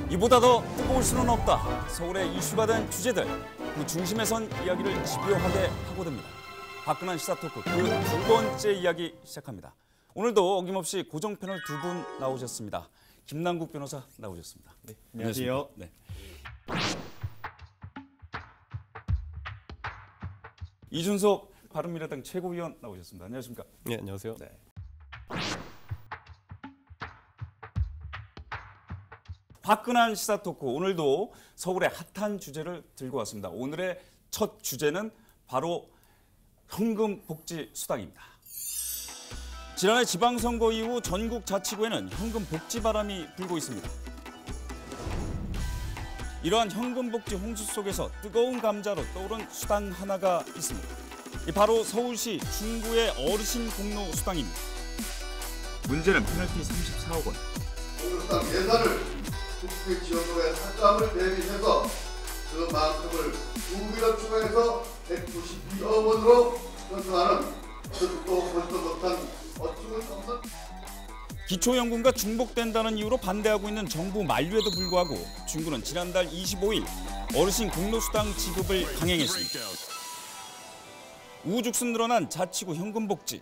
이보다 더 뜨거울 수는 없다. 서울의 이슈가 된 주제들, 그 중심에선 이야기를 집요하게 하고듭니다. 화끈한 시사토크 그 두 번째 이야기 시작합니다. 오늘도 어김없이 고정 패널 두 분 나오셨습니다. 김남국 변호사 나오셨습니다. 네, 안녕하세요. 네. 이준석 바른미래당 최고위원 나오셨습니다. 안녕하십니까? 네, 안녕하세요. 네. 화끈한 시사토크, 오늘도 서울의 핫한 주제를 들고 왔습니다. 오늘의 첫 주제는 바로 현금복지 수당입니다. 지난해 지방선거 이후 전국 자치구에는 현금복지 바람이 불고 있습니다. 이러한 현금복지 홍수 속에서 뜨거운 감자로 떠오른 수당 하나가 있습니다. 바로 서울시 중구의 어르신 공로 수당입니다. 문제는 페널티 34억 원. 수당 예산을 국비 지원금의 삭감을 대비해서 그만큼을 2배 추가해서 192억 원으로 편성하는 듣도 보지도 못한 어처구니 없는 기초연금과 중복된다는 이유로 반대하고 있는 정부 만류에도 불구하고 중구는 지난달 25일 어르신 공로수당 지급을 강행했습니다. 우후죽순 늘어난 자치구 현금복지,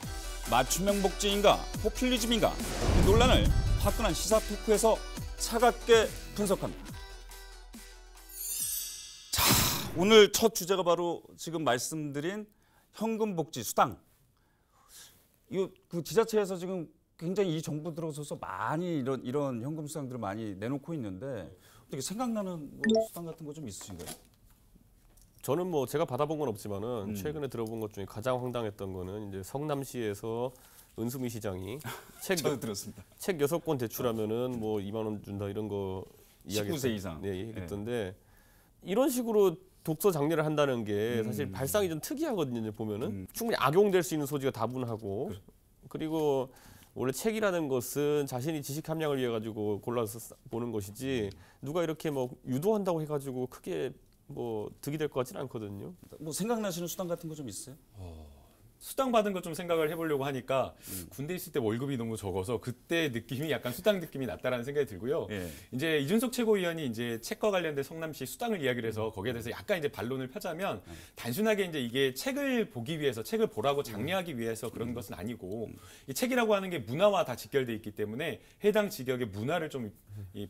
맞춤형 복지인가 포퓰리즘인가 그 논란을 화끈한 시사 토크에서 차갑게 분석합니다. 자, 오늘 첫 주제가 바로 지금 말씀드린 현금복지 수당. 이거 그 지자체에서 지금 굉장히 이 정부 들어서서 많이 이런 현금 수당들을 많이 내놓고 있는데 어떻게 생각나는 뭐 수당 같은 거 좀 있으신가요? 저는 뭐 제가 받아본 건 없지만은 최근에 들어본 것 중에 가장 황당했던 거는 이제 성남시에서 은수미 시장이 저도 들었습니다. 책 6권 대출하면은 뭐 2만 원 준다 이런 거 19세 이상. 네, 얘기했던데 이런 식으로 독서 장려를 한다는 게 사실 발상이 좀 특이하거든요. 보면은 충분히 악용될 수 있는 소지가 다분하고 그리고 원래 책이라는 것은 자신이 지식 함량을 위해 가지고 골라서 보는 것이지 누가 이렇게 뭐 유도한다고 해가지고 크게 뭐 득이 될 것 같지는 않거든요. 뭐 생각나시는 수당 같은 거 좀 있어요? 수당 받은 거 좀 생각을 해보려고 하니까 군대 있을 때 월급이 너무 적어서 그때 느낌이 약간 수당 느낌이 났다라는 생각이 들고요. 예. 이제 이준석 최고위원이 이제 책과 관련된 성남시 수당을 이야기를 해서 거기에 대해서 약간 이제 반론을 펴자면 단순하게 이제 이게 책을 보기 위해서 책을 보라고 장려하기 위해서 그런 것은 아니고 이 책이라고 하는 게 문화와 다 직결돼 있기 때문에 해당 지역의 문화를 좀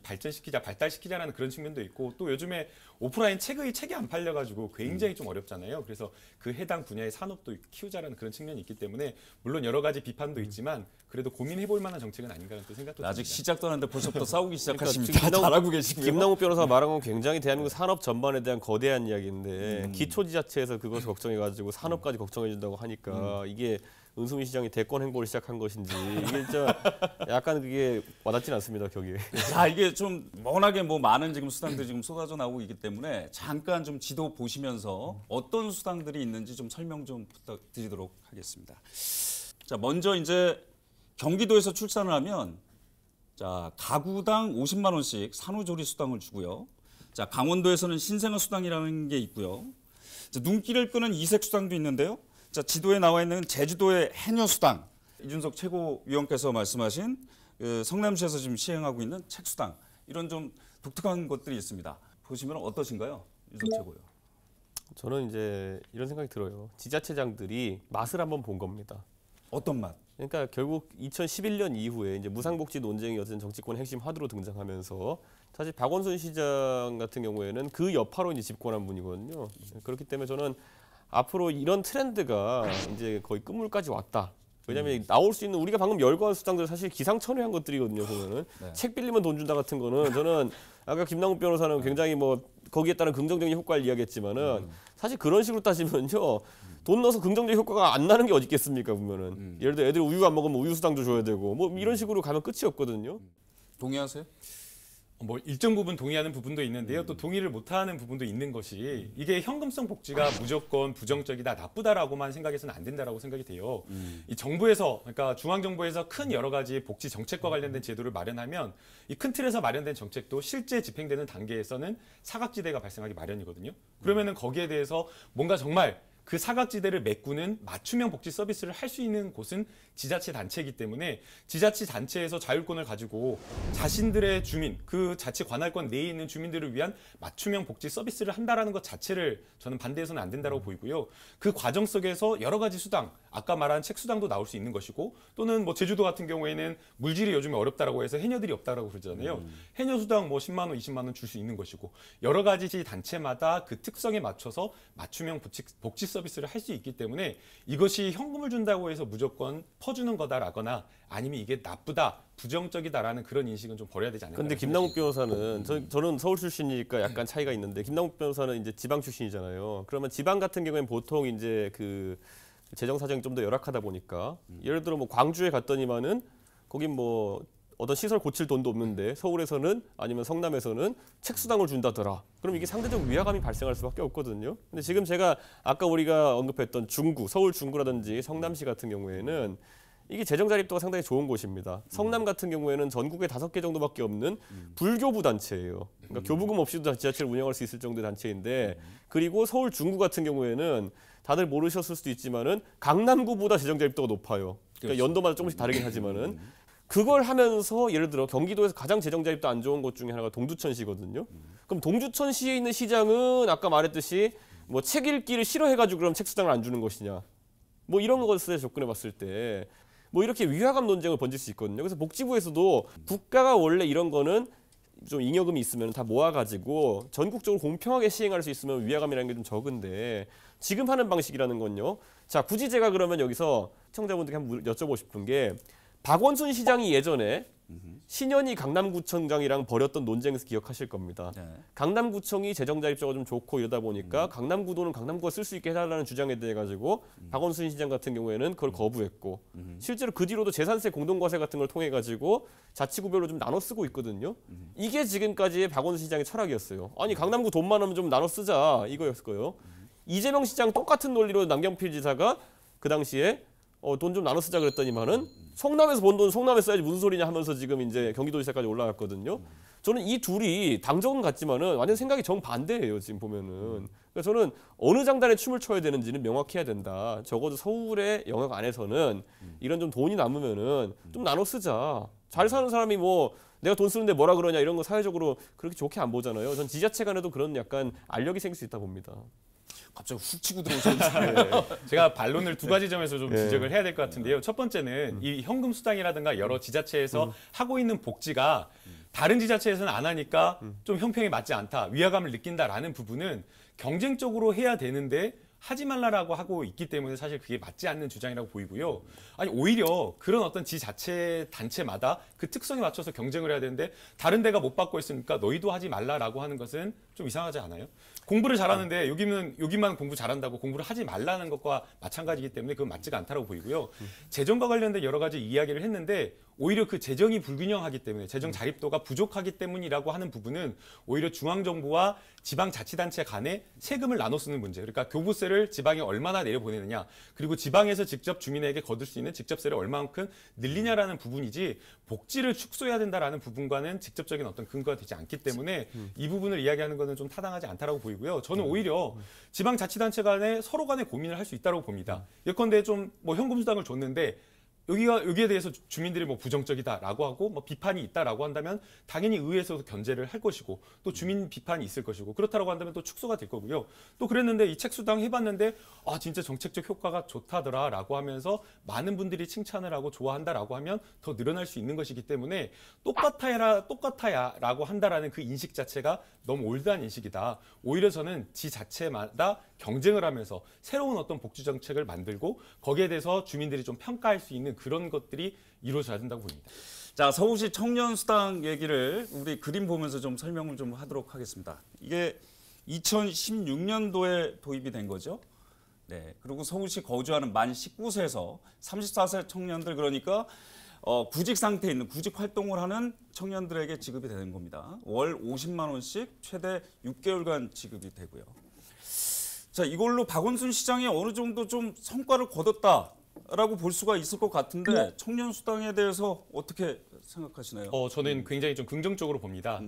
발전시키자, 발달시키자라는 그런 측면도 있고 또 요즘에 오프라인 책이 안 팔려가지고 굉장히 좀 어렵잖아요. 그래서 그 해당 분야의 산업도 키우자라는 그런 측면이 있기 때문에 물론 여러 가지 비판도 있지만 그래도 고민해볼 만한 정책은 아닌가라는 또 생각도 듭니다. 아직 시작도 안 했는데 벌써부터 싸우기 시작하십니다. 그러니까 잘하고 계시고요. 김남국 변호사가 말한 건 굉장히 대한민국 산업 전반에 대한 거대한 이야기인데 기초지자체에서 그것을 걱정해가지고 산업까지 걱정해준다고 하니까 이게 은수미 시장이 대권 행보를 시작한 것인지 이게 진짜 약간 그게 와닿지는 않습니다. 격이. 자, 이게 좀 워낙에 뭐 많은 지금 수당들이 지금 쏟아져 나오고 있기 때문에 잠깐 좀 지도 보시면서 어떤 수당들이 있는지 좀 설명 좀 부탁드리도록 하겠습니다. 자, 먼저 이제 경기도에서 출산을 하면 자, 가구당 50만 원씩 산후조리 수당을 주고요. 자, 강원도에서는 신생아 수당이라는 게 있고요. 자, 눈길을 끄는 이색 수당도 있는데요. 자, 지도에 나와 있는 제주도의 해녀 수당, 이준석 최고위원께서 말씀하신 그 성남시에서 지금 시행하고 있는 책 수당, 이런 좀 독특한 것들이 있습니다. 보시면 어떠신가요, 이준석 최고위원? 저는 이제 이런 생각이 들어요. 지자체장들이 맛을 한번 본 겁니다. 어떤 맛? 그러니까 결국 2011년 이후에 이제 무상복지 논쟁이 어떤 정치권 핵심 화두로 등장하면서 사실 박원순 시장 같은 경우에는 그 여파로 이제 집권한 분이거든요. 그렇기 때문에 저는 앞으로 이런 트렌드가 이제 거의 끝물까지 왔다. 왜냐하면 나올 수 있는 우리가 방금 열거한 수당들 사실 기상천외한 것들이거든요. 보면은 네. 책 빌리면 돈 준다 같은 거는 저는 아까 김남국 변호사는 굉장히 뭐 거기에 따른 긍정적인 효과를 이야기했지만은 사실 그런 식으로 따지면요. 돈 넣어서 긍정적인 효과가 안 나는 게 어디 있겠습니까 보면은 예를 들어 애들 우유 안 먹으면 우유 수당도 줘야 되고 뭐 이런 식으로 가면 끝이 없거든요. 동의하세요? 뭐 일정 부분 동의하는 부분도 있는데요. 또 동의를 못하는 부분도 있는 것이 이게 현금성 복지가 무조건 부정적이다, 나쁘다라고만 생각해서는 안 된다라고 생각이 돼요. 이 정부에서 그러니까 중앙정부에서 큰 여러 가지 복지 정책과 관련된 제도를 마련하면 이 큰 틀에서 마련된 정책도 실제 집행되는 단계에서는 사각지대가 발생하기 마련이거든요. 그러면은 거기에 대해서 뭔가 정말 그 사각지대를 메꾸는 맞춤형 복지 서비스를 할 수 있는 곳은 지자체 단체이기 때문에 지자체 단체에서 자율권을 가지고 자신들의 주민, 그 자치 관할권 내에 있는 주민들을 위한 맞춤형 복지 서비스를 한다라는 것 자체를 저는 반대해서는 안 된다고 보이고요. 그 과정 속에서 여러 가지 수당, 아까 말한 책 수당도 나올 수 있는 것이고, 또는 뭐 제주도 같은 경우에는 물질이 요즘에 어렵다라고 해서 해녀들이 없다라고 그러잖아요. 해녀 수당 뭐 10만 원, 20만 원 줄 수 있는 것이고, 여러 가지 단체마다 그 특성에 맞춰서 맞춤형 복지 서비스를 할 수 있기 때문에 이것이 현금을 준다고 해서 무조건 퍼주는 거다라거나 아니면 이게 나쁘다, 부정적이다라는 그런 인식은 좀 버려야 되지 않을까. 근데 김남국 변호사는 저는 서울 출신이니까 약간 차이가 있는데, 김남국 변호사는 이제 지방 출신이잖아요. 그러면 지방 같은 경우에는 보통 이제 그 재정 사정이 좀 더 열악하다 보니까 예를 들어 뭐 광주에 갔더니만은 거긴 뭐 어떤 시설 고칠 돈도 없는데 서울에서는 아니면 성남에서는 책 수당을 준다더라. 그럼 이게 상대적 위화감이 발생할 수밖에 없거든요. 근데 지금 제가 아까 우리가 언급했던 중구, 서울 중구라든지 성남시 같은 경우에는 이게 재정 자립도가 상당히 좋은 곳입니다. 성남 같은 경우에는 전국에 5개 정도밖에 없는 불교부 단체예요. 그러니까 교부금 없이도 지자체를 운영할 수 있을 정도의 단체인데, 그리고 서울 중구 같은 경우에는 다들 모르셨을 수도 있지만은 강남구보다 재정 자립도가 높아요. 그러니까 연도마다 조금씩 다르긴 하지만은 그걸 하면서 예를 들어 경기도에서 가장 재정 자립도 안 좋은 곳 중에 하나가 동두천시거든요. 그럼 동두천시에 있는 시장은 아까 말했듯이 뭐 책 읽기를 싫어해가지고 그럼 책 수당을 안 주는 것이냐, 뭐 이런 것에 접근해 봤을 때 뭐 이렇게 위화감 논쟁을 번질 수 있거든요. 그래서 복지부에서도 국가가 원래 이런 거는 좀 잉여금이 있으면 다 모아가지고 전국적으로 공평하게 시행할 수 있으면 위화감이라는 게 좀 적은데, 지금 하는 방식이라는 건요. 자, 굳이 제가 그러면 여기서 시청자분들께 한번 여쭤보고 싶은 게, 박원순 시장이 예전에 신현희 강남구청장이랑 벌였던 논쟁에서 기억하실 겁니다. 네. 강남구청이 재정 자립도가 좀 좋고 이러다 보니까 강남구 돈은 강남구가 쓸 수 있게 해달라는 주장에 대해 가지고 박원순 시장 같은 경우에는 그걸 거부했고, 실제로 그 뒤로도 재산세 공동과세 같은 걸 통해 가지고 자치구별로 좀 나눠 쓰고 있거든요. 이게 지금까지의 박원순 시장의 철학이었어요. 아니 강남구 돈 많으면 좀 나눠 쓰자, 이거였을 거예요. 이재명 시장 똑같은 논리로 남경필 지사가 그 당시에 돈 좀 나눠 쓰자 그랬더니만은 성남에서 번 돈 성남에 써야지 무슨 소리냐 하면서 지금 이제 경기도지사까지 올라갔거든요. 저는 이 둘이 당정은 같지만은 완전 생각이 정반대예요, 지금 보면은. 그러니까 저는 어느 장단에 춤을 춰야 되는지는 명확해야 된다. 적어도 서울의 영역 안에서는 이런 좀 돈이 남으면은 좀 나눠 쓰자. 잘 사는 사람이 뭐 내가 돈 쓰는데 뭐라 그러냐 이런 거 사회적으로 그렇게 좋게 안 보잖아요. 전 지자체 간에도 그런 약간 알력이 생길 수 있다 봅니다. 갑자기 훅 치고 들어오셨는데. 제가 반론을 두 가지 점에서 좀 네. 지적을 해야 될 것 같은데요. 첫 번째는 이 현금 수당이라든가 여러 지자체에서 하고 있는 복지가 다른 지자체에서는 안 하니까 좀 형평이 맞지 않다, 위화감을 느낀다라는 부분은 경쟁적으로 해야 되는데 하지 말라라고 하고 있기 때문에 사실 그게 맞지 않는 주장이라고 보이고요. 아니 오히려 그런 어떤 지자체 단체마다 그 특성에 맞춰서 경쟁을 해야 되는데 다른 데가 못 받고 있으니까 너희도 하지 말라라고 하는 것은 좀 이상하지 않아요? 공부를 잘하는데 여기만 공부 잘한다고 공부를 하지 말라는 것과 마찬가지이기 때문에 그건 맞지가 않다고 보이고요. 재정과 관련된 여러 가지 이야기를 했는데 오히려 그 재정이 불균형하기 때문에 재정 자립도가 부족하기 때문이라고 하는 부분은 오히려 중앙정부와 지방자치단체 간에 세금을 나눠 쓰는 문제, 그러니까 교부세를 지방에 얼마나 내려보내느냐, 그리고 지방에서 직접 주민에게 거둘 수 있는 직접세를 얼마만큼 늘리냐라는 부분이지 복지를 축소해야 된다라는 부분과는 직접적인 어떤 근거가 되지 않기 때문에 이 부분을 이야기하는 것은 좀 타당하지 않다라고 보이고요. 저는 오히려 지방자치단체 간에 서로 간에 고민을 할 수 있다고 봅니다. 예컨대 좀 뭐 현금 수당을 줬는데 여기에 대해서 주민들이 뭐 부정적이다라고 하고 뭐 비판이 있다라고 한다면 당연히 의회에서도 견제를 할 것이고, 또 주민 비판이 있을 것이고, 그렇다라고 한다면 또 축소가 될 거고요. 또 그랬는데 이 책 수당 해봤는데 아 진짜 정책적 효과가 좋다더라라고 하면서 많은 분들이 칭찬을 하고 좋아한다라고 하면 더 늘어날 수 있는 것이기 때문에 똑같아야라고 한다라는 그 인식 자체가 너무 올드한 인식이다. 오히려 저는 지자체마다 경쟁을 하면서 새로운 어떤 복지 정책을 만들고 거기에 대해서 주민들이 좀 평가할 수 있는 그런 것들이 이루어져야 된다고 봅니다. 자, 서울시 청년수당 얘기를 우리 그림 보면서 좀 설명을 좀 하도록 하겠습니다. 이게 2016년도에 도입이 된 거죠. 네. 그리고 서울시 거주하는 만 19세에서 34세 청년들, 그러니까 구직 상태에 있는, 구직 활동을 하는 청년들에게 지급이 되는 겁니다. 월 50만 원씩 최대 6개월간 지급이 되고요. 자, 이걸로 박원순 시장이 어느 정도 좀 성과를 거뒀다라고 볼 수가 있을 것 같은데 청년 수당에 대해서 어떻게 생각하시나요? 저는 굉장히 좀 긍정적으로 봅니다.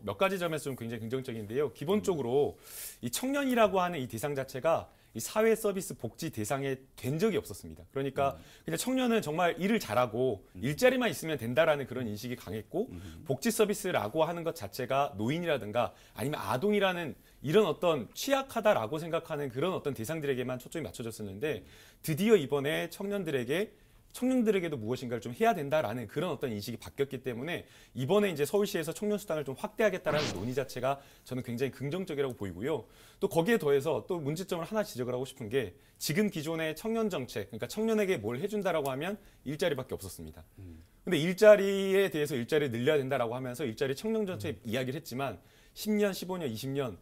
몇 가지 점에서 좀 굉장히 긍정적인데요. 기본적으로 이 청년이라고 하는 이 대상 자체가 이 사회 서비스 복지 대상에 된 적이 없었습니다. 그러니까 그냥 청년은 정말 일을 잘하고 일자리만 있으면 된다라는 그런 인식이 강했고 복지 서비스라고 하는 것 자체가 노인이라든가 아니면 아동이라는 이런 어떤 취약하다라고 생각하는 그런 어떤 대상들에게만 초점이 맞춰졌었는데 드디어 이번에 청년들에게도 무엇인가를 좀 해야 된다라는 그런 어떤 인식이 바뀌었기 때문에 이번에 이제 서울시에서 청년 수당을 좀 확대하겠다라는 논의 자체가 저는 굉장히 긍정적이라고 보이고요. 또 거기에 더해서 또 문제점을 하나 지적을 하고 싶은 게 지금 기존의 청년 정책, 그러니까 청년에게 뭘 해준다라고 하면 일자리밖에 없었습니다. 근데 일자리에 대해서 일자리를 늘려야 된다라고 하면서 일자리 청년 정책 이야기를 했지만 10년, 15년, 20년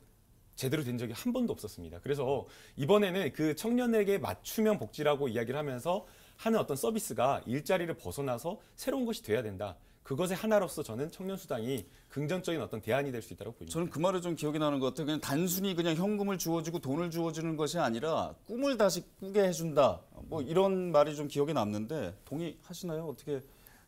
제대로 된 적이 한 번도 없었습니다. 그래서 이번에는 그 청년에게 맞춤형 복지라고 이야기를 하면서 하는 어떤 서비스가 일자리를 벗어나서 새로운 것이 돼야 된다. 그것의 하나로서 저는 청년수당이 긍정적인 어떤 대안이 될 수 있다고 보입니다. 저는 그 말이 좀 기억이 나는 것 같아요. 그냥 단순히 그냥 현금을 주어주고 돈을 주어주는 것이 아니라 꿈을 다시 꾸게 해준다. 뭐 이런 말이 좀 기억에 남는데 동의하시나요? 어떻게?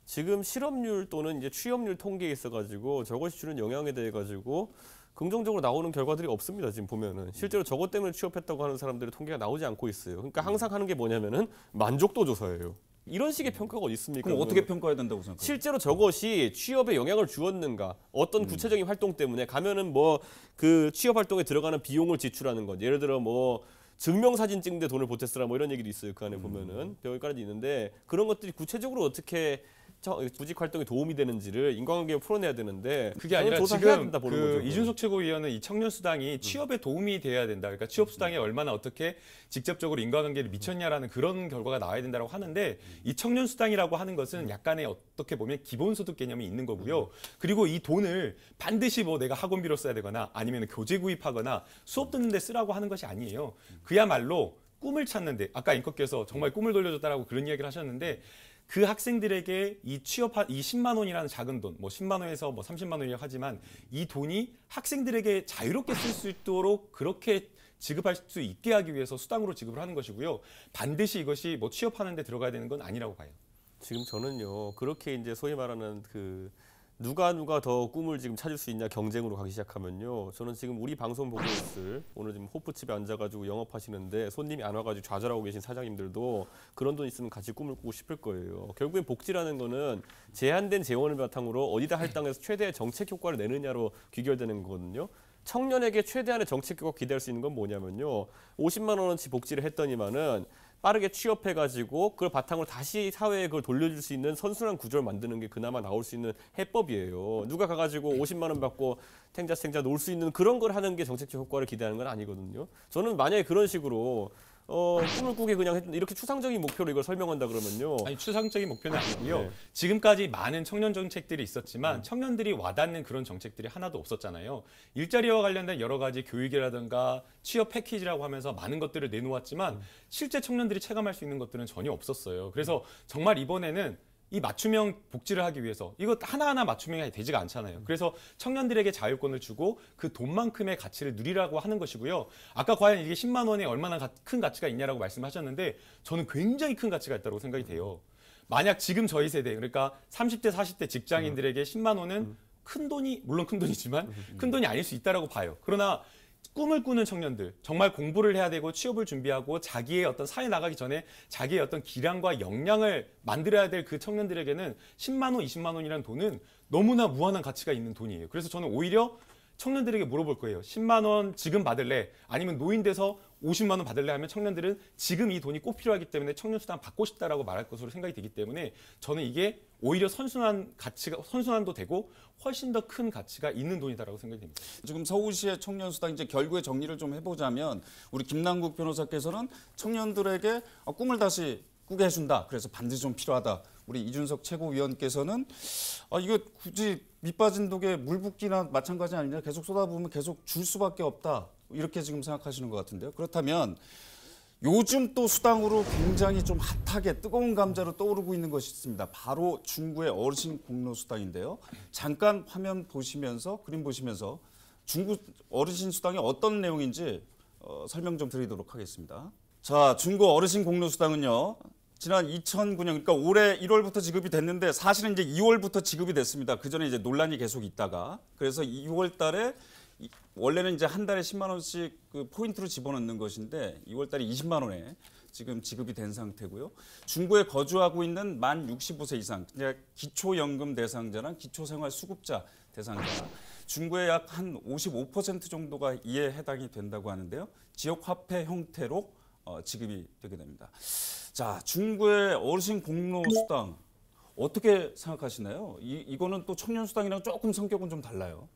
지금 실업률 또는 이제 취업률 통계에 있어가지고 저것이 주는 영향에 대해 가지고 긍정적으로 나오는 결과들이 없습니다. 지금 보면은 실제로 저것 때문에 취업했다고 하는 사람들의 통계가 나오지 않고 있어요. 그러니까 항상 하는 게 뭐냐면은 만족도 조사예요. 이런 식의 평가가 어디 있습니까? 그럼 어떻게 평가해야 된다고 생각하세요? 실제로 저것이 취업에 영향을 주었는가? 어떤 구체적인 활동 때문에 가면은 뭐 그 취업 활동에 들어가는 비용을 지출하는 것. 예를 들어 뭐 증명사진 찍는데 돈을 보탰으라 뭐 이런 얘기도 있어요. 그 안에 보면은 여기까지 있는데 그런 것들이 구체적으로 어떻게 구직 활동에 도움이 되는지를 인과관계로 풀어내야 되는데 그게 아니라 조사해야 지금 된다 보는 그 거죠. 이준석 최고위원은 이 청년 수당이 취업에 도움이 돼야 된다. 그러니까 취업 수당에 얼마나 어떻게 직접적으로 인과관계를 미쳤냐라는 그런 결과가 나와야 된다고 하는데 이 청년 수당이라고 하는 것은 약간의 어떻게 보면 기본소득 개념이 있는 거고요. 그리고 이 돈을 반드시 뭐 내가 학원비로 써야 되거나 아니면 교재 구입하거나 수업 듣는 데 쓰라고 하는 것이 아니에요. 그야말로 꿈을 찾는데 아까 앵커께서 정말 꿈을 돌려줬다라고 그런 이야기를 하셨는데 그 학생들에게 이 10만 원이라는 작은 돈, 뭐 10만 원에서 뭐 30만 원이라고 하지만 이 돈이 학생들에게 자유롭게 쓸 수 있도록 그렇게 지급할 수 있게 하기 위해서 수당으로 지급을 하는 것이고요. 반드시 이것이 뭐 취업하는 데 들어가야 되는 건 아니라고 봐요. 지금 저는요 그렇게 이제 소위 말하는 그 누가 더 꿈을 지금 찾을 수 있냐 경쟁으로 가기 시작하면요. 저는 지금 우리 방송 보고 있을 오늘 지금 호프집에 앉아가지고 영업하시는데 손님이 안 와가지고 좌절하고 계신 사장님들도 그런 돈 있으면 같이 꿈을 꾸고 싶을 거예요. 결국엔 복지라는 거는 제한된 재원을 바탕으로 어디다 할당해서 최대의 정책 효과를 내느냐로 귀결되는 거거든요. 청년에게 최대한의 정책 효과 기대할 수 있는 건 뭐냐면요. 50만 원어치 복지를 했더니만은 빠르게 취업해가지고 그걸 바탕으로 다시 사회에 그걸 돌려줄 수 있는 선순환 구조를 만드는 게 그나마 나올 수 있는 해법이에요. 누가 가가지고 50만 원 받고 탱자탱자 놀 수 있는 그런 걸 하는 게 정책적 효과를 기대하는 건 아니거든요. 저는 만약에 그런 식으로 꿈을 꾸게 그냥 이렇게 추상적인 목표로 이걸 설명한다 그러면요. 아니 추상적인 목표는 아니고요. 네. 지금까지 많은 청년 정책들이 있었지만 청년들이 와닿는 그런 정책들이 하나도 없었잖아요. 일자리와 관련된 여러 가지 교육이라든가 취업 패키지라고 하면서 많은 것들을 내놓았지만 실제 청년들이 체감할 수 있는 것들은 전혀 없었어요. 그래서 정말 이번에는 이 맞춤형 복지를 하기 위해서 이거 하나하나 맞춤형이 되지가 않잖아요. 그래서 청년들에게 자율권을 주고 그 돈만큼의 가치를 누리라고 하는 것이고요. 아까 과연 이게 10만 원에 얼마나 큰 가치가 있냐라고 말씀하셨는데 저는 굉장히 큰 가치가 있다고 생각이 돼요. 만약 지금 저희 세대 그러니까 30대 40대 직장인들에게 10만 원은 큰 돈이 물론 큰 돈이지만 큰 돈이 아닐 수 있다라고 봐요. 그러나 꿈을 꾸는 청년들, 정말 공부를 해야 되고 취업을 준비하고 자기의 어떤 사회 나가기 전에 자기의 어떤 기량과 역량을 만들어야 될 그 청년들에게는 10만 원, 20만 원이라는 돈은 너무나 무한한 가치가 있는 돈이에요. 그래서 저는 오히려 청년들에게 물어볼 거예요. 10만 원 지금 받을래? 아니면 노인 돼서 50만 원 받을래? 하면 청년들은 지금 이 돈이 꼭 필요하기 때문에 청년수당 받고 싶다라고 말할 것으로 생각이 되기 때문에 저는 이게 오히려 선순환도 되고 훨씬 더 큰 가치가 있는 돈이다라고 생각이 됩니다. 지금 서울시의 청년수당 이제 결국에 정리를 좀 해보자면 우리 김남국 변호사께서는 청년들에게 꿈을 다시 꾸게 해준다. 그래서 반드시 좀 필요하다. 우리 이준석 최고위원께서는 이거 굳이 밑 빠진 독에 물 붓기나 마찬가지 아니냐. 계속 쏟아부으면 계속 줄 수밖에 없다. 이렇게 지금 생각하시는 것 같은데요. 그렇다면 요즘 또 수당으로 굉장히 좀 핫하게 뜨거운 감자로 떠오르고 있는 것이 있습니다. 바로 중구의 어르신 공로 수당인데요. 잠깐 화면 보시면서 그림 보시면서 중구 어르신 수당이 어떤 내용인지 설명 좀 드리도록 하겠습니다. 자, 중구 어르신 공로 수당은요. 지난 2009년 그러니까 올해 1월부터 지급이 됐는데 사실은 이제 2월부터 지급이 됐습니다. 그 전에 이제 논란이 계속 있다가 그래서 2월 달에 원래는 이제 한 달에 10만 원씩 그 포인트로 집어넣는 것인데 2월 달에 20만 원에 지금 지급이 된 상태고요. 중구에 거주하고 있는 만 65세 이상, 이제 기초연금 대상자랑 기초생활수급자 대상자, 중구의 약 한 55% 정도가 이에 해당이 된다고 하는데요. 지역화폐 형태로 지급이 되게 됩니다. 자, 중구의 어르신 공로수당 어떻게 생각하시나요? 이거는 또 청년수당이랑 조금 성격은 좀 달라요.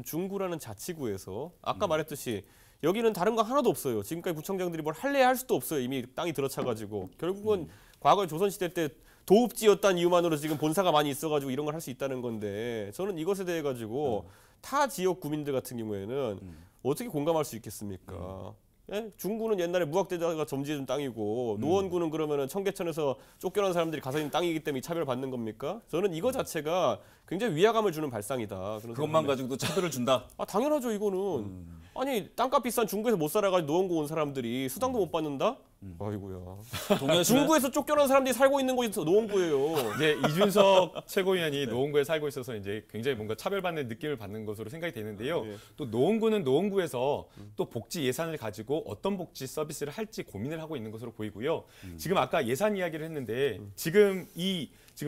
중구라는 자치구에서 아까 말했듯이 여기는 다른 거 하나도 없어요. 지금까지 구청장들이 뭘 할래야 할 수도 없어요. 이미 땅이 들어차가지고 결국은 과거에 조선시대 때 도읍지였다는 이유만으로 지금 본사가 많이 있어가지고 이런 걸 할 수 있다는 건데 저는 이것에 대해 가지고 타 지역 구민들 같은 경우에는 어떻게 공감할 수 있겠습니까? 예? 중구는 옛날에 무학대자가 점지해준 땅이고 노원구는 그러면은 청계천에서 쫓겨난 사람들이 가서 있는 땅이기 때문에 차별받는 겁니까? 저는 이거 자체가 굉장히 위화감을 주는 발상이다. 그것만 가지고도 차별을 준다? 아 당연하죠 이거는. 아니 땅값 비싼 중구에서 못 살아가지고 노원구 온 사람들이 수당도 못 받는다? 아이고야. 중구에서 쫓겨난 사람들이 살고 있는 곳이 노원구예요. 이제 이준석 최고위원이 노원구에 살고 있어서 이제 굉장히 뭔가 차별받는 느낌을 받는 것으로 생각이 되는데요. 또 노원구는 노원구에서 또 복지 예산을 가지고 어떤 복지 서비스를 할지 고민을 하고 있는 것으로 보이고요. 지금 아까 예산 이야기를 했는데 지금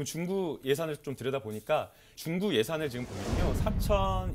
중구 예산을 좀 들여다 보니까 중구 예산을 지금 보면요.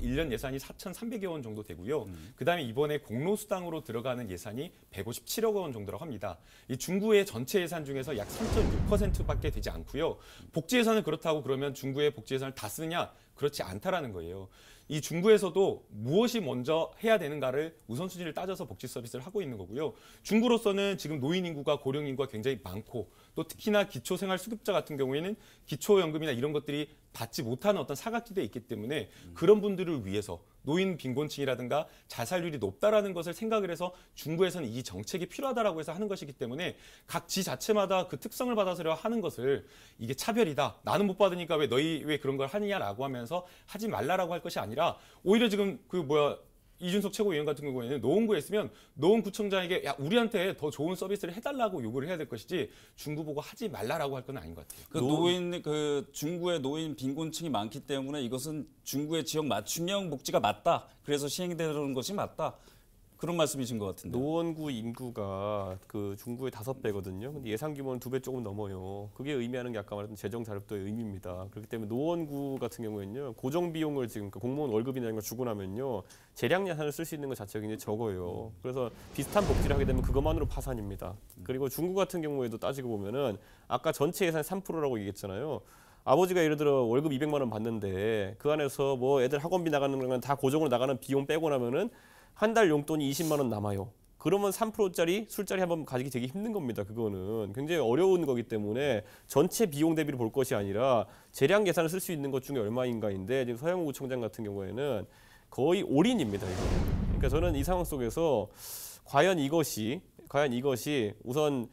1년 예산이 4,300여 원 정도 되고요. 그다음에 이번에 공로수당으로 들어가는 예산이 157억 원 정도라고 합니다. 이 중구의 전체 예산 중에서 약 3.6%밖에 되지 않고요. 복지 예산은 그렇다고 그러면 중구의 복지 예산을 다 쓰느냐? 그렇지 않다라는 거예요. 이 중구에서도 무엇이 먼저 해야 되는가를 우선순위를 따져서 복지 서비스를 하고 있는 거고요. 중구로서는 지금 노인 인구가 고령 인구가 굉장히 많고 또 특히나 기초생활수급자 같은 경우에는 기초연금이나 이런 것들이 받지 못하는 어떤 사각지대에 있기 때문에 그런 분들을 위해서 노인 빈곤층이라든가 자살률이 높다라는 것을 생각을 해서 중구에서는 이 정책이 필요하다라고 해서 하는 것이기 때문에 각 지 자체마다 그 특성을 받아서 하는 것을 이게 차별이다. 나는 못 받으니까 왜 그런 걸 하느냐라고 하면서 하지 말라라고 할 것이 아니라 오히려 지금 이준석 최고위원 같은 경우에는 노원구에 있으면 노원구청장에게 야 우리한테 더 좋은 서비스를 해달라고 요구를 해야 될 것이지 중구 보고 하지 말라라고 할 건 아닌 것 같아요. 중구에 노인 빈곤층이 많기 때문에 이것은 중구의 지역 맞춤형 복지가 맞다. 그래서 시행되는 것이 맞다. 그런 말씀이신 것 같은데. 노원구 인구가 그 중구의 5배거든요. 근데 예산 규모는 2배 조금 넘어요. 그게 의미하는 게 아까 말했던 재정 자립도의 의미입니다. 그렇기 때문에 노원구 같은 경우에는요. 고정 비용을 지금 공무원 월급이나 이런 걸 주고 나면요. 재량 예산을 쓸 수 있는 것 자체가 굉장히 적어요. 그래서 비슷한 복지를 하게 되면 그것만으로 파산입니다. 그리고 중구 같은 경우에도 따지고 보면은 아까 전체 예산 3%라고 얘기했잖아요. 아버지가 예를 들어 월급 200만 원 받는데 그 안에서 뭐 애들 학원비 나가는 건 다 고정으로 나가는 비용 빼고 나면은 한 달 용돈이 20만 원 남아요. 그러면 3%짜리 술자리 한번 가지기 되게 힘든 겁니다. 그거는 굉장히 어려운 거기 때문에 전체 비용 대비를 볼 것이 아니라 재량 예산을 쓸 수 있는 것 중에 얼마인가인데 지금 서영우 구청장 같은 경우에는 거의 올인입니다. 이거. 그러니까 저는 이 상황 속에서 과연 이것이 우선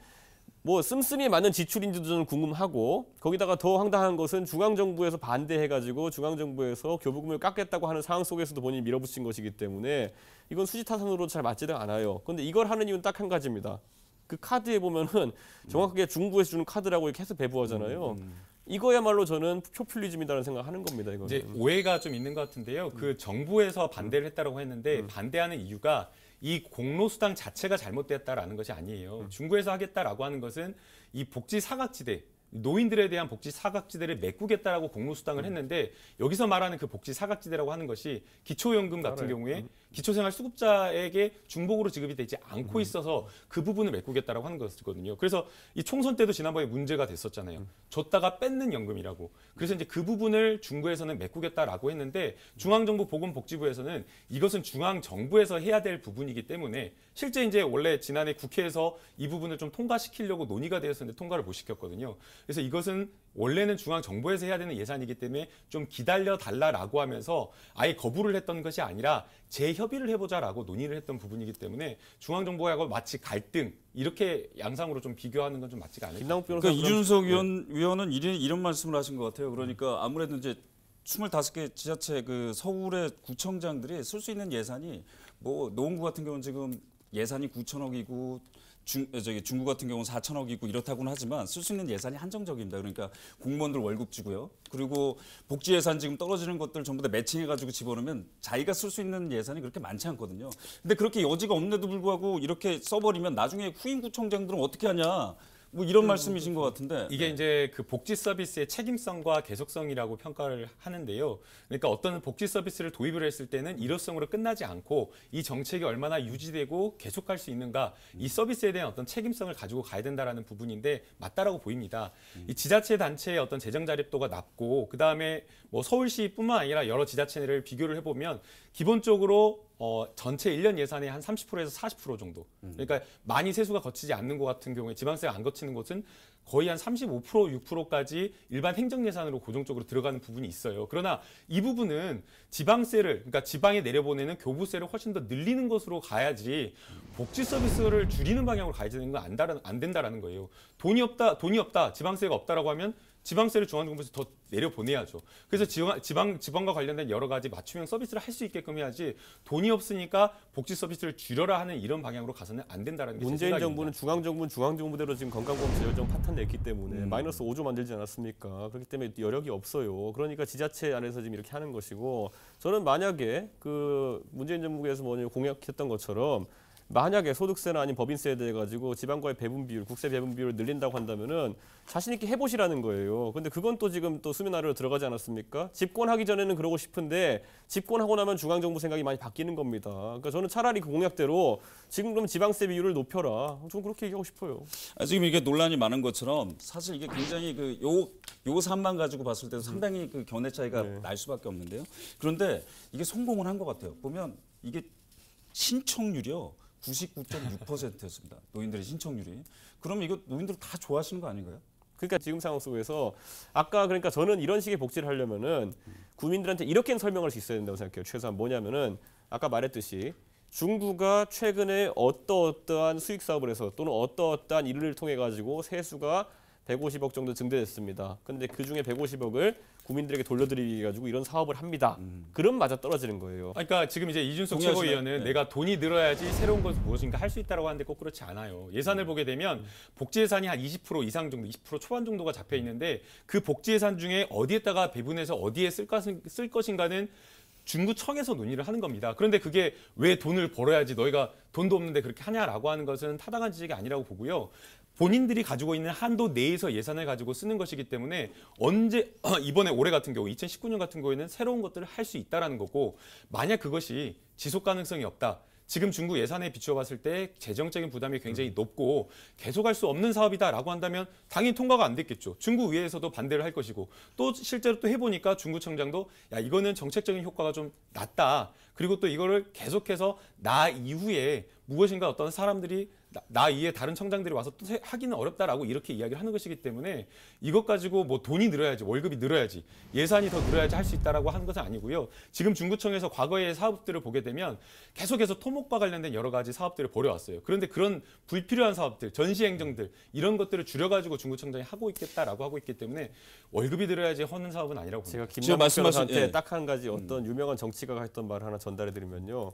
뭐 씀씀이에 맞는 지출인지도 저는 궁금하고 거기다가 더 황당한 것은 중앙정부에서 반대해가지고 중앙정부에서 교부금을 깎겠다고 하는 상황 속에서도 본인이 밀어붙인 것이기 때문에 이건 수지타산으로 잘 맞지도 않아요. 그런데 이걸 하는 이유는 딱 한 가지입니다. 그 카드에 보면은 정확하게 중부에서 주는 카드라고 이렇게 해서 배부하잖아요. 이거야말로 저는 포퓰리즘이라는 생각하는 겁니다. 이거는. 이제 오해가 좀 있는 것 같은데요. 그 정부에서 반대를 했다고 했는데 반대하는 이유가 이 공로수당 자체가 잘못되었다라는 것이 아니에요. 중구에서 하겠다라고 하는 것은 이 복지 사각지대, 노인들에 대한 복지 사각지대를 메꾸겠다라고 공로수당을 했는데 여기서 말하는 그 복지 사각지대라고 하는 것이 기초연금 같은 경우에 기초생활수급자에게 중복으로 지급이 되지 않고 있어서 그 부분을 메꾸겠다라고 하는 것이거든요. 그래서 이 총선 때도 지난번에 문제가 됐었잖아요. 줬다가 뺏는 연금이라고. 그래서 이제 그 부분을 중구에서는 메꾸겠다라고 했는데 중앙정보보건복지부에서는 이것은 중앙정부에서 해야 될 부분이기 때문에 실제 이제 원래 지난해 국회에서 이 부분을 좀 통과시키려고 논의가 되었었는데 통과를 못 시켰거든요. 그래서 이것은 원래는 중앙정부에서 해야 되는 예산이기 때문에 좀 기다려 달라라고 하면서 아예 거부를 했던 것이 아니라 재협의를 해보자라고 논의를 했던 부분이기 때문에 중앙정부하고 마치 갈등 이렇게 양상으로 좀 비교하는 건 좀 맞지가 않을 것 같아요. 그러니까 이준석 위원은 이런 말씀을 하신 것 같아요. 그러니까 아무래도 이제 25개 지자체 그 서울의 구청장들이 쓸 수 있는 예산이 뭐 노원구 같은 경우는 지금 예산이 9천억이고 중국 같은 경우는 4천억이고 이렇다고는 하지만 쓸 수 있는 예산이 한정적입니다. 그러니까 공무원들 월급 주고요. 그리고 복지 예산 지금 떨어지는 것들 전부 다 매칭해가지고 집어넣으면 자기가 쓸 수 있는 예산이 그렇게 많지 않거든요. 근데 그렇게 여지가 없는데도 불구하고 이렇게 써버리면 나중에 후임구청장들은 어떻게 하냐. 뭐 이런 말씀이신 것 같은데 이게 이제 그 복지 서비스의 책임성과 계속성이라고 평가를 하는데요. 그러니까 어떤 복지 서비스를 도입을 했을 때는 일회성으로 끝나지 않고 이 정책이 얼마나 유지되고 계속할 수 있는가, 이 서비스에 대한 어떤 책임성을 가지고 가야 된다라는 부분인데 맞다라고 보입니다. 이 지자체 단체의 어떤 재정 자립도가 낮고 그 다음에 뭐 서울시뿐만 아니라 여러 지자체를 비교를 해보면 기본적으로 전체 1년 예산의 한 30%에서 40% 정도. 그러니까 많이 세수가 거치지 않는 것 같은 경우에 지방세가 안 거치는 곳은 거의 한 35%, 6%까지 일반 행정 예산으로 고정적으로 들어가는 부분이 있어요. 그러나 이 부분은 지방세를, 그러니까 지방에 내려보내는 교부세를 훨씬 더 늘리는 것으로 가야지 복지 서비스를 줄이는 방향으로 가야 되는 건 안 된다라는 거예요. 돈이 없다, 지방세가 없다라고 하면 지방세를 중앙정부에서 더 내려보내야죠. 그래서 지방과 관련된 여러 가지 맞춤형 서비스를 할 수 있게끔 해야지 돈이 없으니까 복지 서비스를 줄여라 하는 이런 방향으로 가서는 안 된다는 게 제 문재인 생각입니다. 정부는 중앙정부대로 지금 건강보험 재정정 파탄 냈기 때문에 마이너스 5조 만들지 않았습니까? 그렇기 때문에 여력이 없어요. 그러니까 지자체 안에서 지금 이렇게 하는 것이고 저는 만약에 그 문재인 정부에서 먼저 공약했던 것처럼 만약에 소득세나 아닌 법인세에 대해 가지고 지방과의 배분 비율, 국세 배분 비율을 늘린다고 한다면은 자신 있게 해보시라는 거예요. 근데 그건 또 지금 또 수면 아래로 들어가지 않았습니까? 집권하기 전에는 그러고 싶은데 집권하고 나면 중앙정부 생각이 많이 바뀌는 겁니다. 그러니까 저는 차라리 그 공약대로 지금 그럼 지방세 비율을 높여라. 저는 그렇게 얘기하고 싶어요. 지금 이게 논란이 많은 것처럼 사실 이게 굉장히 요 산만 가지고 봤을 때도 상당히 그 견해 차이가 날 수밖에 없는데요. 그런데 이게 성공을 한 것 같아요. 보면 이게 신청률이요. 99.6%였습니다. 노인들의 신청률이. 그럼 이거 노인들 다 좋아하시는 거 아닌가요? 그러니까 지금 상황 속에서 아까 그러니까 저는 이런 식의 복지를 하려면은 국민들한테 이렇게는 설명할 수 있어야 된다고 생각해요. 최소한 뭐냐면은 아까 말했듯이 중부가 최근에 어떠한 수익 사업을 해서 또는 어떠한 일을 통해 가지고 세수가 150억 정도 증대됐습니다. 근데 그 중에 150억을 국민들에게 돌려드리기 가지고 이런 사업을 합니다. 그럼 맞아 떨어지는 거예요. 그러니까 지금 이제 이준석 동의하시나요? 최고위원은 네. 내가 돈이 늘어야지 새로운 것이 무엇인가 할 수 있다고 하는데 꼭 그렇지 않아요. 예산을 보게 되면 복지 예산이 한 20% 이상 정도, 20% 초반 정도가 잡혀 있는데 그 복지 예산 중에 어디에다가 배분해서 어디에 쓸 것인가는 중구청에서 논의를 하는 겁니다. 그런데 그게 왜 돈을 벌어야지 너희가 돈도 없는데 그렇게 하냐라고 하는 것은 타당한 지적이 아니라고 보고요. 본인들이 가지고 있는 한도 내에서 예산을 가지고 쓰는 것이기 때문에 언제 이번에 올해 같은 경우 2019년 같은 경우에는 새로운 것들을 할 수 있다라는 거고 만약 그것이 지속 가능성이 없다. 지금 중구 예산에 비추어 봤을 때 재정적인 부담이 굉장히 높고 계속할 수 없는 사업이다라고 한다면 당연히 통과가 안 됐겠죠. 중구 의회에서도 반대를 할 것이고 또 실제로 또 해보니까 중구청장도 야 이거는 정책적인 효과가 좀 낮다. 그리고 또 이거를 계속해서 나 이후에 무엇인가 어떤 사람들이 나 이외에 다른 청장들이 와서 또 하기는 어렵다라고 이렇게 이야기를 하는 것이기 때문에 이것 가지고 뭐 돈이 늘어야지 월급이 늘어야지 예산이 더 늘어야지 할 수 있다라고 하는 것은 아니고요. 지금 중구청에서 과거의 사업들을 보게 되면 계속해서 토목과 관련된 여러 가지 사업들을 벌여왔어요. 그런데 그런 불필요한 사업들, 전시행정들 이런 것들을 줄여가지고 중구청장이 하고 있겠다라고 하고 있기 때문에 월급이 늘어야지 하는 사업은 아니라고 봅니다. 제가 지금 김남국 말씀하신 변호사한테 딱 한 가지 어떤 유명한 정치가가 했던 말을 하나 전달해드리면요.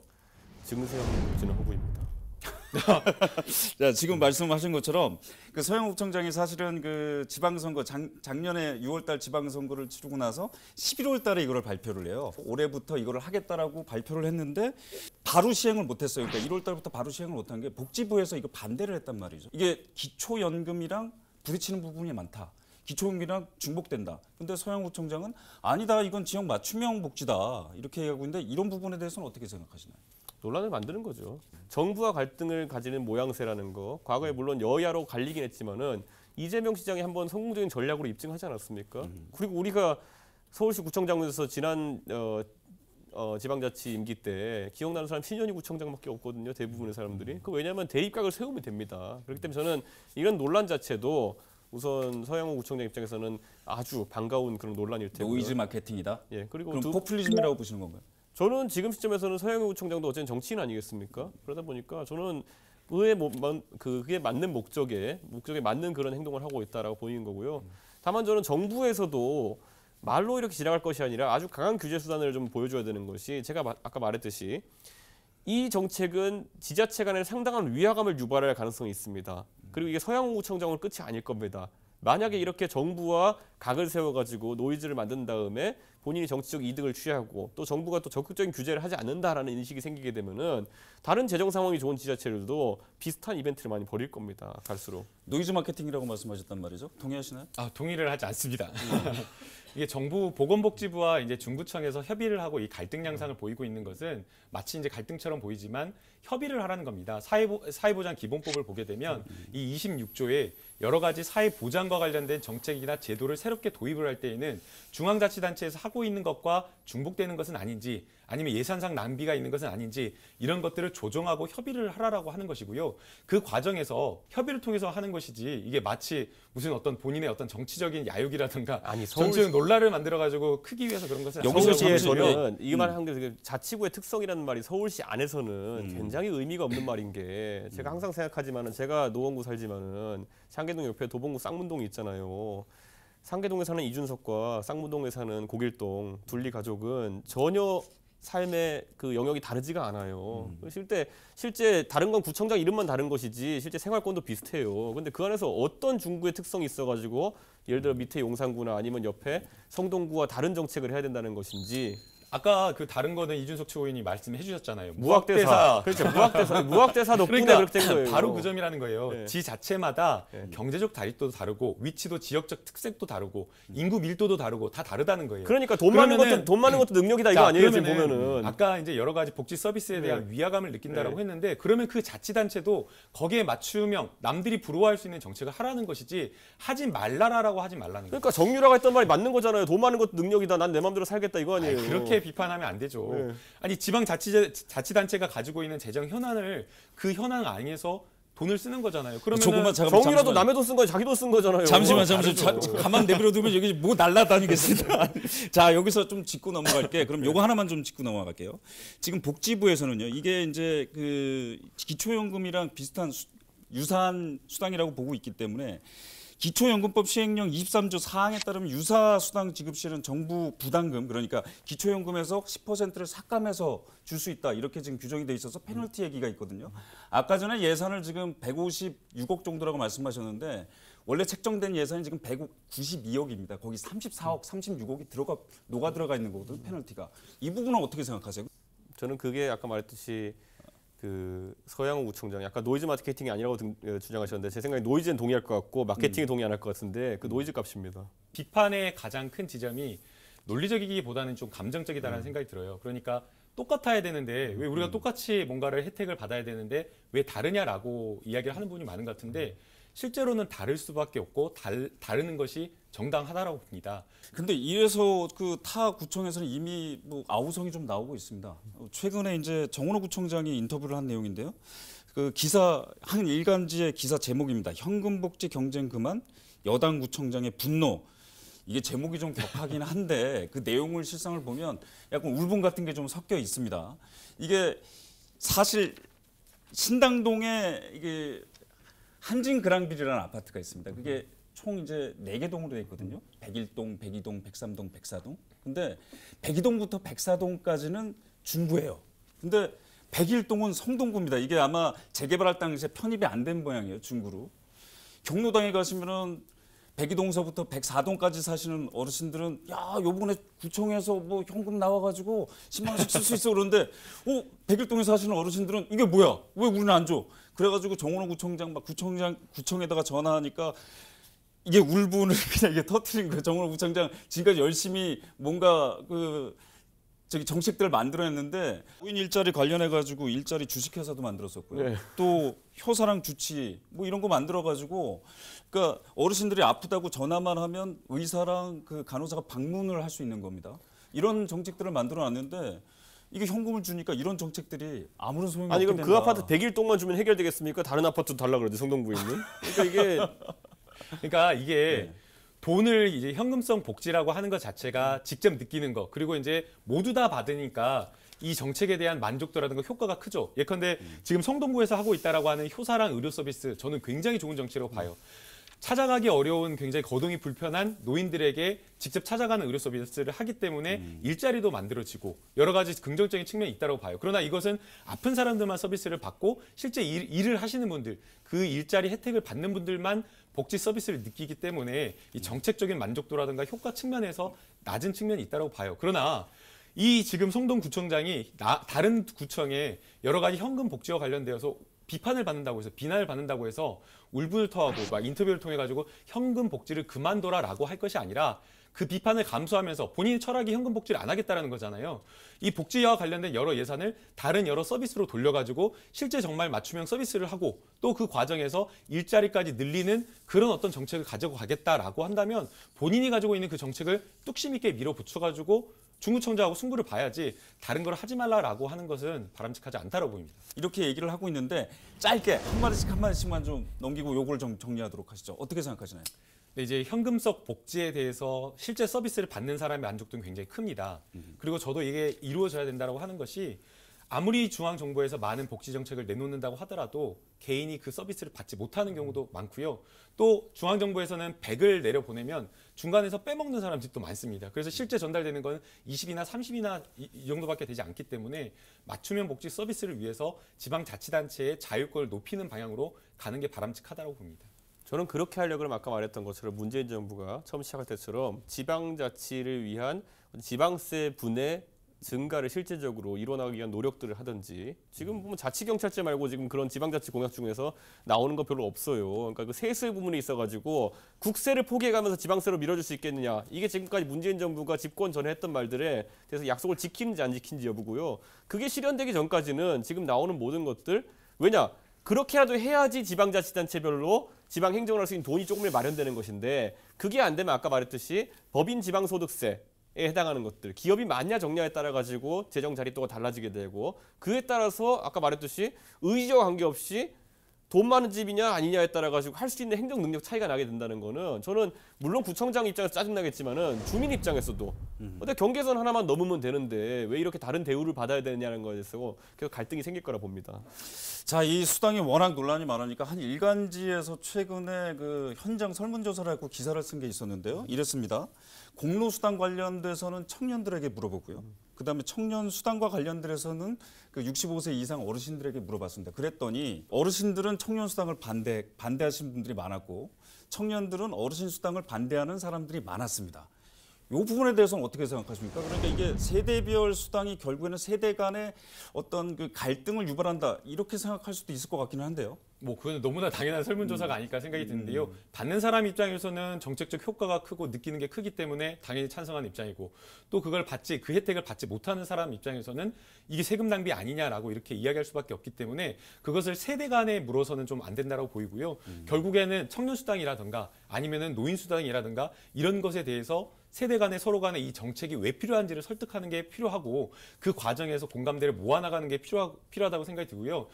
증세형 복지는 허구입니다. 자, 지금 말씀하신 것처럼 그 서영욱 청장이 사실은 그 지방선거 작년에 6월달 지방선거를 치르고 나서 11월달에 이거를 발표를 해요. 올해부터 이거를 하겠다라고 발표를 했는데 바로 시행을 못했어요. 그러니까 1월달부터 바로 시행을 못한 게 복지부에서 이거 반대를 했단 말이죠. 이게 기초연금이랑 부딪히는 부분이 많다. 기초연금이랑 중복된다. 근데 서영욱 청장은 아니다. 이건 지역 맞춤형 복지다. 이렇게 얘기하고 있는데 이런 부분에 대해서는 어떻게 생각하시나요? 논란을 만드는 거죠. 정부와 갈등을 가지는 모양새라는 거. 과거에 물론 여야로 갈리긴 했지만은 이재명 시장이 한번 성공적인 전략으로 입증하지 않았습니까? 그리고 우리가 서울시 구청장에서 지난 지방자치 임기 때 기억나는 사람 신현희 구청장밖에 없거든요. 대부분의 사람들이. 그 왜냐하면 대입각을 세우면 됩니다. 그렇기 때문에 저는 이런 논란 자체도 우선 서영욱 구청장 입장에서는 아주 반가운 그런 논란일 테고요. 노이즈 마케팅이다. 예, 그리고 그럼 포퓰리즘이라고 보시는 건가요? 저는 지금 시점에서는 서영욱 구청장도 어쨌든 정치인 아니겠습니까? 그러다 보니까 저는 그게 맞는 목적에 맞는 그런 행동을 하고 있다라고 보이는 거고요. 다만 저는 정부에서도 말로 이렇게 지나갈 것이 아니라 아주 강한 규제 수단을 좀 보여줘야 되는 것이 제가 아까 말했듯이 이 정책은 지자체 간에 상당한 위화감을 유발할 가능성이 있습니다. 그리고 이게 서양구청장은 끝이 아닐 겁니다. 만약에 이렇게 정부와 각을 세워가지고 노이즈를 만든 다음에 본인이 정치적 이득을 취하고 또 정부가 또 적극적인 규제를 하지 않는다라는 인식이 생기게 되면은 다른 재정 상황이 좋은 지자체들도 비슷한 이벤트를 많이 벌일 겁니다. 갈수록. 노이즈 마케팅이라고 말씀하셨단 말이죠. 동의하시나요? 동의를 하지 않습니다. 이게 정부 보건복지부와 이제 중구청에서 협의를 하고 이 갈등 양상을 보이고 있는 것은 마치 이제 갈등처럼 보이지만 협의를 하라는 겁니다. 사회보장 기본법을 보게 되면 이 26조에 여러 가지 사회보장과 관련된 정책이나 제도를 새롭게 도입을 할 때에는 중앙자치단체에서 하고 있는 것과 중복되는 것은 아닌지 아니면 예산상 낭비가 있는 것은 아닌지 이런 것들을 조정하고 협의를 하라라고 하는 것이고요. 그 과정에서 협의를 통해서 하는 것이지 이게 마치 무슨 어떤 본인의 어떤 정치적인 야욕이라든가 정치적 논란을 만들어가지고 크기 위해서 그런 것은 아닙니다. 서울시에 저는 이 말을 한 게 자치구의 특성이라는 말이 서울시 안에서는 굉장히 의미가 없는 말인 게 제가 항상 생각하지만은 제가 노원구 살지만은 상계동 옆에 도봉구 쌍문동이 있잖아요. 상계동에 사는 이준석과 쌍문동에 사는 고길동 둘리 가족은 전혀 삶의 그 영역이 다르지가 않아요. 실제 다른 건 구청장 이름만 다른 것이지 실제 생활권도 비슷해요. 근데 그 안에서 어떤 중구의 특성이 있어가지고 예를 들어 밑에 용산구나 아니면 옆에 성동구와 다른 정책을 해야 된다는 것인지. 아까 그 다른 거는 이준석 최고위원이 말씀해 주셨잖아요. 무학대사. 그렇죠. 무학대사 덕분에 그러니까 그렇게 된 거예요. 바로 그 점이라는 거예요. 네. 지 자체마다 경제적 다리도 다르고 위치도 지역적 특색도 다르고 인구 밀도도 다르고 다 다르다는 거예요. 그러니까 돈 많은 것도 능력이다 이거 아니에요 지금 보면은. 아까 이제 여러 가지 복지 서비스에 대한 위화감을 느낀다라고 했는데 그러면 그 자치단체도 거기에 맞추면 남들이 부러워할 수 있는 정책을 하라는 것이지 하지 말라라고 하지 말라는 거예요. 그러니까 정유라가 했던 말이 맞는 거잖아요. 돈 많은 것도 능력이다. 난 내 마음대로 살겠다 이거 아니에요. 그렇게 비판하면 안 되죠. 네. 아니 지방 자치단체가 가지고 있는 재정 현안을 그 현안 안에서 돈을 쓰는 거잖아요. 그러면 정유라도 남의 돈 쓴 거지 자기 돈 쓴 거잖아요. 잠시만. 가만 내버려두면 여기 뭐 날라다니겠습니다. 자 여기서 좀 짚고 넘어갈게. 그럼 요거 하나만 좀 짚고 넘어갈게요. 지금 복지부에서는요. 이게 이제 그 기초연금이랑 비슷한 유사한 수당이라고 보고 있기 때문에 기초연금법 시행령 23조 4항에 따르면 유사수당 지급 시에는 정부 부담금 그러니까 기초연금에서 10%를 삭감해서 줄 수 있다 이렇게 지금 규정이 돼 있어서 페널티 얘기가 있거든요. 아까 전에 예산을 지금 156억 정도라고 말씀하셨는데 원래 책정된 예산이 지금 192억입니다. 거기 34억, 36억이 녹아 들어가 있는 거거든요. 페널티가. 이 부분은 어떻게 생각하세요? 저는 그게 아까 말했듯이 그 서양호 구청장 약간 노이즈 마케팅이 아니라고 주장하셨는데 제 생각에 노이즈는 동의할 것 같고 마케팅에 동의 안 할 것 같은데 그 노이즈 값입니다. 비판의 가장 큰 지점이 논리적이기보다는 좀 감정적이다라는 생각이 들어요. 그러니까 똑같아야 되는데 왜 우리가 똑같이 뭔가를 혜택을 받아야 되는데 왜 다르냐라고 이야기를 하는 분이 많은 것 같은데 실제로는 다를 수밖에 없고 다르는 것이 정당하다라고 봅니다. 근데 이래서 그 타 구청에서는 이미 뭐 아우성이 좀 나오고 있습니다. 최근에 이제 정원호 구청장이 인터뷰를 한 내용인데요. 그 기사 한 일간지의 기사 제목입니다. 현금복지 경쟁 그만 여당 구청장의 분노. 이게 제목이 좀 격하긴 한데 그 내용을 실상을 보면 약간 울분 같은 게 좀 섞여 있습니다. 이게 사실 신당동에 이게 한진 그랑빌이라는 아파트가 있습니다. 그게 총 이제 4개 동으로 돼 있거든요. 101동, 102동, 103동, 104동. 근데 102동부터 104동까지는 중구예요. 근데 101동은 성동구입니다. 이게 아마 재개발할 당시에 편입이 안 된 모양이에요. 중구로. 경로당에 가시면은 102동서부터 104동까지 사시는 어르신들은 야, 요번에 구청에서 뭐 현금 나와가지고 10만 원씩 쓸 수 있어 그러는데 101동에 사시는 어르신들은 이게 뭐야? 왜 우리는 안 줘? 그래가지고 정원호 구청장 막 구청에다가 전화하니까 이게 울분을 그냥 이게 터트린 거예요. 정원호 구청장 지금까지 열심히 뭔가 정책들을 만들어냈는데 5인 일자리 관련해가지고 일자리 주식회사도 만들었었고요. 네. 또 효사랑 주치 뭐 이런 거 만들어가지고 그러니까 어르신들이 아프다고 전화만 하면 의사랑 그 간호사가 방문을 할 수 있는 겁니다. 이런 정책들을 만들어놨는데 이게 현금을 주니까 이런 정책들이 아무런 소용이 없게 된다. 아니 그럼 그 아파트 101동만 주면 해결되겠습니까? 다른 아파트도 달라 그러지 성동구에 있는. 그러니까 이게 돈을 이제 현금성 복지라고 하는 것 자체가 직접 느끼는 거 그리고 이제 모두 다 받으니까 이 정책에 대한 만족도라든가 효과가 크죠. 예컨대 지금 성동구에서 하고 있다라고 하는 효사랑 의료 서비스 저는 굉장히 좋은 정책이라고 봐요. 찾아가기 어려운 굉장히 거동이 불편한 노인들에게 직접 찾아가는 의료 서비스를 하기 때문에 일자리도 만들어지고 여러 가지 긍정적인 측면이 있다고 봐요. 그러나 이것은 아픈 사람들만 서비스를 받고 실제 일을 하시는 분들, 그 일자리 혜택을 받는 분들만 복지 서비스를 느끼기 때문에 이 정책적인 만족도라든가 효과 측면에서 낮은 측면이 있다고 봐요. 그러나 이 지금 송동구청장이 다른 구청에 여러 가지 현금 복지와 관련되어서 비판을 받는다고 해서 비난을 받는다고 해서 울분을 토하고 막 인터뷰를 통해 가지고 현금 복지를 그만둬라라고 할 것이 아니라 그 비판을 감수하면서 본인의 철학이 현금 복지를 안 하겠다라는 거잖아요. 이 복지와 관련된 여러 예산을 다른 여러 서비스로 돌려가지고 실제 정말 맞춤형 서비스를 하고 또 그 과정에서 일자리까지 늘리는 그런 어떤 정책을 가지고 가겠다라고 한다면 본인이 가지고 있는 그 정책을 뚝심 있게 밀어붙여가지고 중구청장하고 승부를 봐야지 다른 걸 하지 말라라고 하는 것은 바람직하지 않다고 보입니다. 이렇게 얘기를 하고 있는데 짧게 한마디씩만 좀 넘기고 요걸 좀 정리하도록 하시죠. 어떻게 생각하시나요? 네, 이제 현금성 복지에 대해서 실제 서비스를 받는 사람의 만족도는 굉장히 큽니다. 그리고 저도 이게 이루어져야 된다고 하는 것이 아무리 중앙정부에서 많은 복지 정책을 내놓는다고 하더라도 개인이 그 서비스를 받지 못하는 경우도 많고요. 또 중앙정부에서는 100을 내려보내면 중간에서 빼먹는 사람들도 많습니다. 그래서 실제 전달되는 건 20이나 30이나 이 정도밖에 되지 않기 때문에 맞춤형 복지 서비스를 위해서 지방자치단체의 자율권을 높이는 방향으로 가는 게 바람직하다고 봅니다. 저는 그렇게 하려고 하면 아까 말했던 것처럼 문재인 정부가 처음 시작할 때처럼 지방자치를 위한 지방세 분의 증가를 실제적으로 이뤄나가기 위한 노력들을 하든지 지금 보면 자치경찰제 말고 지금 그런 지방자치 공약 중에서 나오는 거 별로 없어요. 그러니까 그 세수 부분이 있어가지고 국세를 포기해가면서 지방세로 밀어줄 수 있겠느냐. 이게 지금까지 문재인 정부가 집권 전에 했던 말들에 대해서 약속을 지키는지 안 지키는지 여부고요. 그게 실현되기 전까지는 지금 나오는 모든 것들 왜냐? 그렇게라도 해야지 지방자치단체별로 지방행정을 할 수 있는 돈이 조금씩 마련되는 것인데 그게 안 되면 아까 말했듯이 법인 지방소득세 에 해당하는 것들, 기업이 많냐 적냐에 따라 가지고 재정 자립도가 달라지게 되고 그에 따라서 아까 말했듯이 의지와 관계없이 돈 많은 집이냐 아니냐에 따라 가지고 할 수 있는 행정 능력 차이가 나게 된다는 거는 저는 물론 구청장 입장에서 짜증나겠지만은 주민 입장에서도 근데 경계선 하나만 넘으면 되는데 왜 이렇게 다른 대우를 받아야 되느냐는 거에서 계속 갈등이 생길 거라 봅니다. 자, 이 수당이 워낙 논란이 많으니까 한 일간지에서 최근에 그 현장 설문조사를 하고 기사를 쓴 게 있었는데요. 이랬습니다. 공로수당 관련돼서는 청년들에게 물어보고요. 그다음에 청년 수당과 관련돼서는 그 65세 이상 어르신들에게 물어봤습니다. 그랬더니 어르신들은 청년 수당을 반대하시는 분들이 많았고 청년들은 어르신 수당을 반대하는 사람들이 많았습니다. 이 부분에 대해서는 어떻게 생각하십니까? 그러니까 이게 세대별 수당이 결국에는 세대 간의 어떤 그 갈등을 유발한다 이렇게 생각할 수도 있을 것 같기는 한데요. 뭐 그건 너무나 당연한 설문조사가 아닐까 생각이 드는데요. 받는 사람 입장에서는 정책적 효과가 크고 느끼는 게 크기 때문에 당연히 찬성하는 입장이고 또 그걸 그 혜택을 받지 못하는 사람 입장에서는 이게 세금 낭비 아니냐라고 이렇게 이야기할 수밖에 없기 때문에 그것을 세대 간에 물어서는 좀 안 된다고 보이고요. 결국에는 청년수당이라든가 아니면은 노인수당이라든가 이런 것에 대해서 세대 간에 서로 간에 이 정책이 왜 필요한지를 설득하는 게 필요하고 그 과정에서 공감대를 모아나가는 게 필요하다고 생각이 들고요.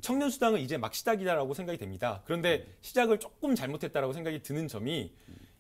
청년수당은 이제 막 시작이다라고 생각이 됩니다. 그런데 시작을 조금 잘못했다라고 생각이 드는 점이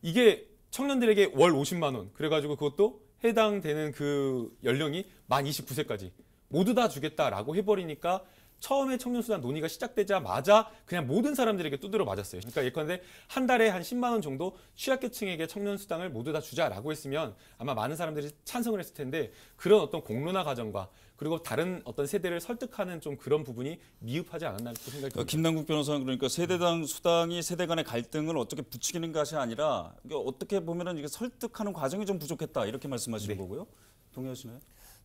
이게 청년들에게 월 50만 원 그래가지고 그것도 해당되는 그 연령이 만 29세까지 모두 다 주겠다라고 해버리니까 처음에 청년수당 논의가 시작되자마자 그냥 모든 사람들에게 두드려 맞았어요. 그러니까 예컨대 한 달에 한 10만 원 정도 취약계층에게 청년수당을 모두 다 주자라고 했으면 아마 많은 사람들이 찬성을 했을 텐데 그런 어떤 공론화 과정과 그리고 다른 어떤 세대를 설득하는 좀 그런 부분이 미흡하지 않았나 생각이 듭니다. 김남국 변호사는 그러니까 세대당 수당이 세대 간의 갈등을 어떻게 부추기는 것이 아니라 이게 어떻게 보면은 이게 설득하는 과정이 좀 부족했다 이렇게 말씀하시는 거고요. 동의하시나요?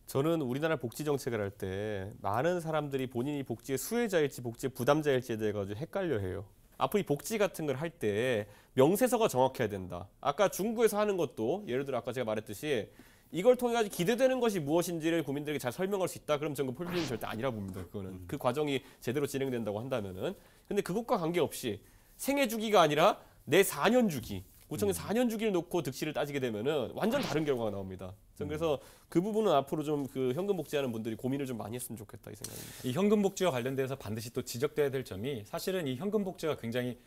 저는 우리나라 복지 정책을 할 때 많은 사람들이 본인이 복지의 수혜자일지 복지의 부담자일지에 대해 가지고 헷갈려해요. 앞으로 이 복지 같은 걸 할 때 명세서가 정확해야 된다. 아까 중부에서 하는 것도 예를 들어 아까 제가 말했듯이 이걸 통해 가지고 기대되는 것이 무엇인지를 국민들에게 잘 설명할 수 있다. 그럼 저는 포퓰리즘 절대 아니라 봅니다. 그거는 그 과정이 제대로 진행된다고 한다면은. 근데 그것과 관계없이 생애 주기가 아니라 내 4년 주기. 구청에 4년 주기를 놓고 득실을 따지게 되면은 완전 다른 결과가 나옵니다. 저는 그래서 그 부분은 앞으로 좀 그 현금 복지하는 분들이 고민을 좀 많이 했으면 좋겠다 이 생각입니다. 이 현금 복지와 관련돼서 반드시 또 지적돼야 될 점이 사실은 이 현금 복지가 굉장히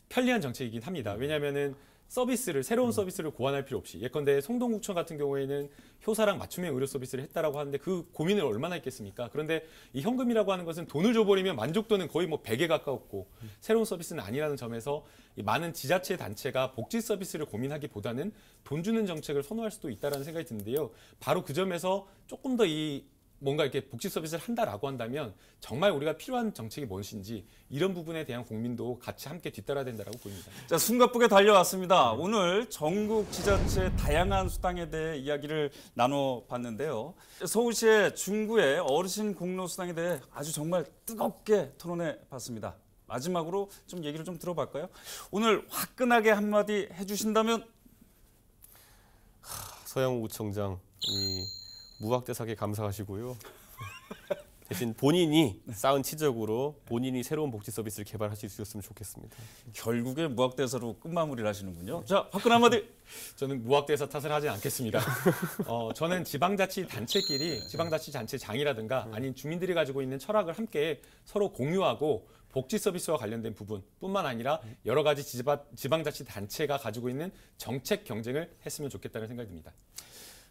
편리한 정책이긴 합니다. 왜냐하면은 서비스를 새로운 서비스를 고안할 필요 없이 예컨대 송동구청 같은 경우에는 효사랑 맞춤형 의료 서비스를 했다라고 하는데 그 고민을 얼마나 했겠습니까? 그런데 이 현금이라고 하는 것은 돈을 줘버리면 만족도는 거의 뭐 100에 가까웠고 새로운 서비스는 아니라는 점에서 이 많은 지자체 단체가 복지 서비스를 고민하기보다는 돈 주는 정책을 선호할 수도 있다라는 생각이 드는데요. 바로 그 점에서 조금 더 이 뭔가 이렇게 복지 서비스를 한다라고 한다면 정말 우리가 필요한 정책이 무엇인지 이런 부분에 대한 고민도 같이 함께 뒤따라야 된다고 보입니다. 자, 숨가쁘게 달려왔습니다. 오늘 전국 지자체 다양한 수당에 대해 이야기를 나눠봤는데요. 서울시의 중구의 어르신 공로 수당에 대해 아주 정말 뜨겁게 토론해봤습니다. 마지막으로 좀 얘기를 좀 들어볼까요? 오늘 화끈하게 한마디 해주신다면? 서영우 구청장, 이 무학대사께 감사하시고요. 대신 본인이 쌓은 치적으로 본인이 새로운 복지 서비스를 개발하실 수 있었으면 좋겠습니다. 결국에 무학대사로 끝마무리를 하시는군요. 자, 화끈 한마디. 저는 무학대사 탓을 하진 않겠습니다. 저는 지방자치단체끼리 지방자치단체장이라든가 아닌 주민들이 가지고 있는 철학을 함께 서로 공유하고 복지 서비스와 관련된 부분뿐만 아니라 여러 가지 지방자치단체가 가지고 있는 정책 경쟁을 했으면 좋겠다는 생각이 듭니다.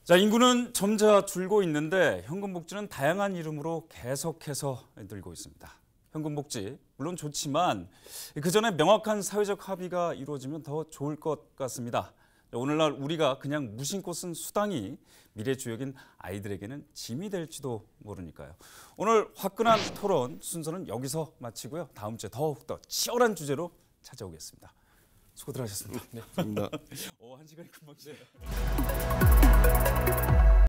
자, 인구는 점차 줄고 있는데 현금복지는 다양한 이름으로 계속해서 늘고 있습니다. 현금복지 물론 좋지만 그 전에 명확한 사회적 합의가 이루어지면 더 좋을 것 같습니다. 오늘날 우리가 그냥 무심코 쓴 수당이 미래 주역인 아이들에게는 짐이 될지도 모르니까요. 오늘 화끈한 토론 순서는 여기서 마치고요. 다음 주에 더욱더 치열한 주제로 찾아오겠습니다. 수고들 하셨습니다. 네, 감사합니다. 1시간이 금방 지나요.